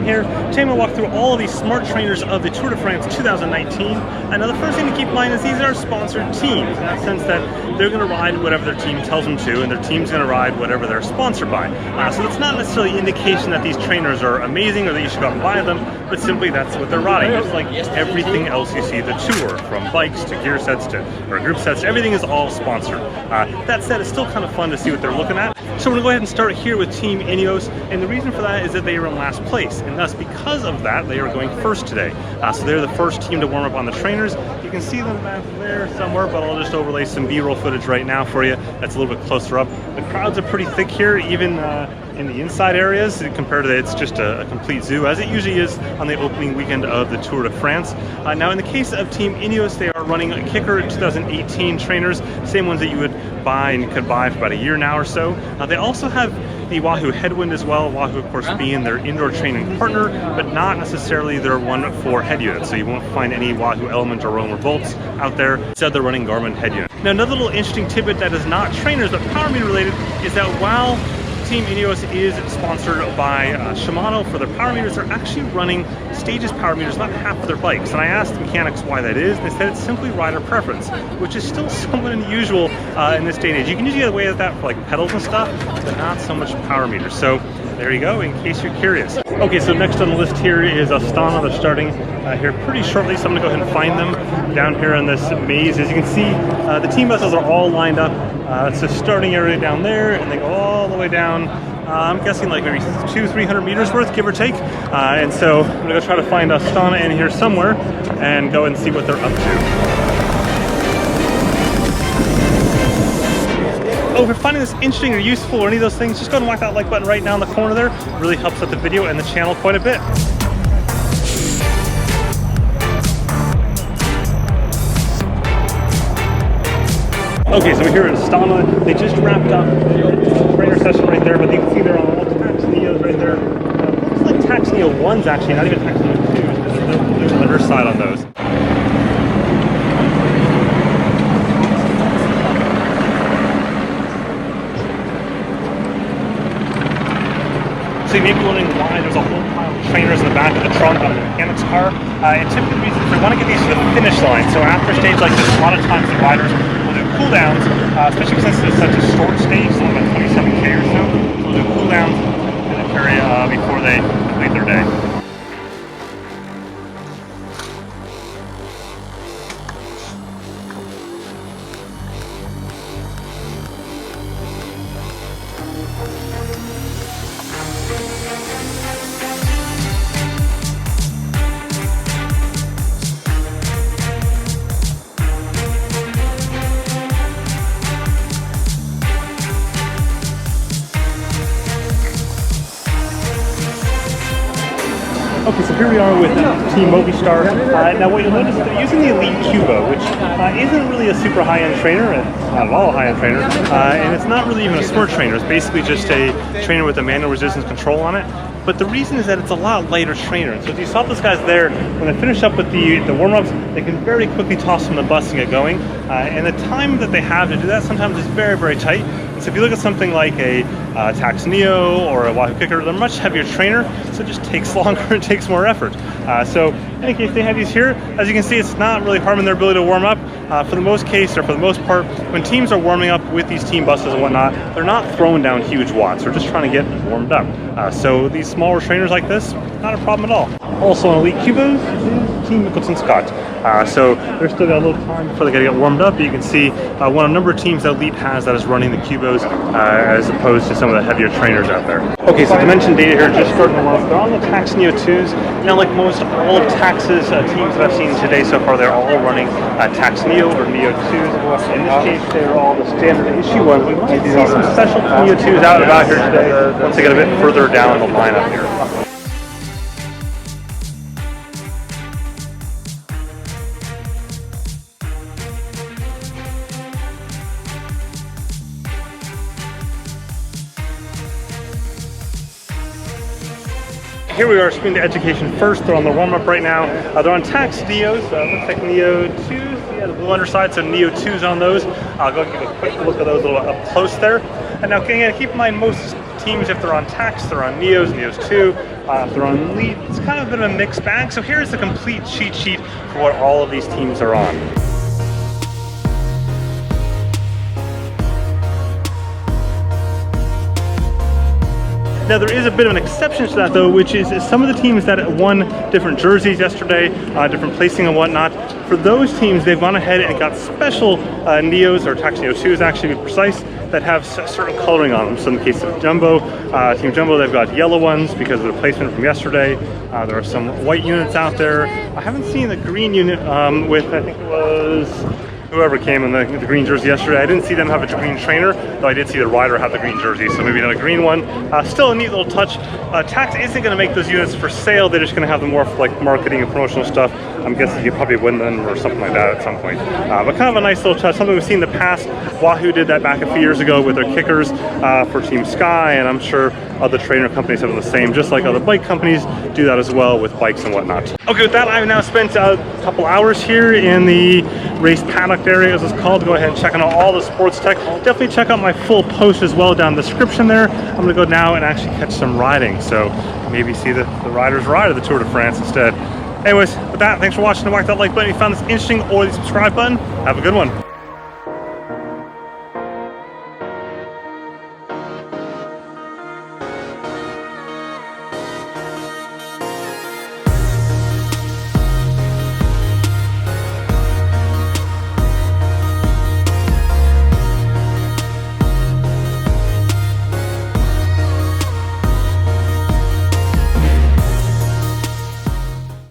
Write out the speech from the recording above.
here. Today I'm going to walk through all of these smart trainers of the Tour de France 2019. And now the first thing to keep in mind is these are sponsored teams, in that sense that they're going to ride whatever their team tells them to, and their team's going to ride whatever they're sponsored by. So that's not necessarily an indication that these trainers are amazing or that you should go out and buy them, but simply that's what they're riding. Just like everything else you see the Tour, from bikes to gear sets to group sets, everything is all sponsored. That said, it's still kind of fun to see what they're looking at. So we're going to go ahead and start here with Team Ineos, and the reason for that is that they are in last place, and thus because of that they are going first today. So they're the first team to warm up on the trainers. You can see them back there somewhere, but I'll just overlay some B-roll footage right now for you that's a little bit closer up. The crowds are pretty thick here, even in the inside areas, compared to that it's just a complete zoo, as it usually is on the opening weekend of the Tour de France. Now in the case of Team Ineos, they are running KICKR 2018 trainers, same ones that you would buy and could buy for about a year now or so. They also have the Wahoo headwind as well, Wahoo of course being their indoor training partner, but not necessarily their one for head units, so you won't find any Wahoo Element or Roamer bolts out there. Instead they're running Garmin head unit. Now another little interesting tidbit that is not trainers but power meter related is that while Team Ineos is sponsored by Shimano for their power meters, they're actually running Stages power meters, not half of their bikes. And I asked the mechanics why that is, and they said it's simply rider preference, which is still somewhat unusual in this day and age. You can usually get away with that for like pedals and stuff, but not so much power meters. So there you go, in case you're curious. Okay, so next on the list here is Astana. They're starting here pretty shortly, so I'm gonna go ahead and find them down here in this maze. As you can see, the team buses are all lined up. It's the starting area down there, and they go all the way down. I'm guessing like maybe 200-300 meters worth, give or take. And so I'm gonna go try to find Astana in here somewhere and go and see what they're up to. Oh, if you're finding this interesting or useful or any of those things, just go and whack that like button right now in the corner there. It really helps out the video and the channel quite a bit. Okay, so we're here at Astana. They just wrapped up the trainer session right there, but you can see they're on all Tacx Neos right there. Looks like Tacx Neo 1s actually, not even Tacx Neo 2s. There's an underside on those. So you may be wondering why there's a whole pile of trainers in the back of the trunk on the mechanic's car. And typically the reason is they want to get these to the finish line. So after a stage like this, a lot of times the riders will do cool downs, especially since it's such a short stage, it's only about 27K or so. They'll do cool downs in this area before they complete their day. Okay, so here we are with Team Movistar. Now what you'll notice is they're using the Elite Cubo, which isn't really a super high-end trainer, it's not at all a high-end trainer, and it's not really even a sport trainer. It's basically just a trainer with a manual resistance control on it. But the reason is that it's a lot lighter trainer. So if you saw those guys there, when they finish up with the warm-ups, they can very quickly toss from the bus and get going. And the time that they have to do that sometimes is very, very tight. So if you look at something like a Tacx Neo or a Wahoo KICKR, they're a much heavier trainer, so it just takes longer and takes more effort. So in any case, they have these here. As you can see, it's not really harming their ability to warm up. For the most part, when teams are warming up with these team buses and whatnot, they're not throwing down huge watts. They're just trying to get warmed up. So these smaller trainers like this, not a problem at all. Also on Elite Cubos is Team Mickelson Scott. So they're still got a little time before they gotta get warmed up. You can see one of a number of teams that Elite has that is running the Cubos as opposed to some of the heavier trainers out there. Okay, so dimension data here just starting off. They're on the Tacx Neo 2s. Now, like most all of Tacx's teams that I've seen today so far, they're all running Tacx Neo or Neo 2s. In this case, they're all the standard issue ones. We might see some special Neo 2s out and about here today once they get a bit further down the lineup here. Here we are, spin to education first. They're on the warm-up right now. They're on Tacx Neos, looks like Neo 2s. Yeah, the blue underside, so Neo 2s on those. I'll go give a quick look at those a little up close there. And now, again, keep in mind, most teams, if they're on Tacx, they're on Neos, Neos 2, If they're on elite, it's kind of a bit of a mixed bag. So here's the complete cheat sheet for what all of these teams are on. Now there is a bit of an exception to that though, which is some of the teams that won different jerseys yesterday, different placing and whatnot. For those teams, they've gone ahead and got special Neos, or Tacx Neo 2s actually to be precise, that have certain coloring on them. So in the case of Jumbo, Team Jumbo, they've got yellow ones because of the placement from yesterday. There are some white units out there. I haven't seen the green unit with, I think it was whoever came in the green jersey yesterday. I didn't see them have a green trainer, though I did see the rider have the green jersey, so maybe not a green one. Still a neat little touch. Tacx isn't going to make those units for sale. They're just going to have them more for like marketing and promotional stuff. I'm guessing you probably win them or something like that at some point. But kind of a nice little touch, something we've seen in the past. Wahoo did that back a few years ago with their KICKRs for Team Sky, and I'm sure other trainer companies have done the same, just like other bike companies do that as well with bikes and whatnot. Okay, with that, I've now spent a couple hours here in the race paddock area, as it's called. Go ahead and check out all the sports tech. Definitely check out my full post as well down in the description there. I'm going to go now and actually catch some riding, so maybe see the riders ride at the Tour de France instead. Anyways, with that, thanks for watching. Whack that like button if you found this interesting, or the subscribe button. Have a good one.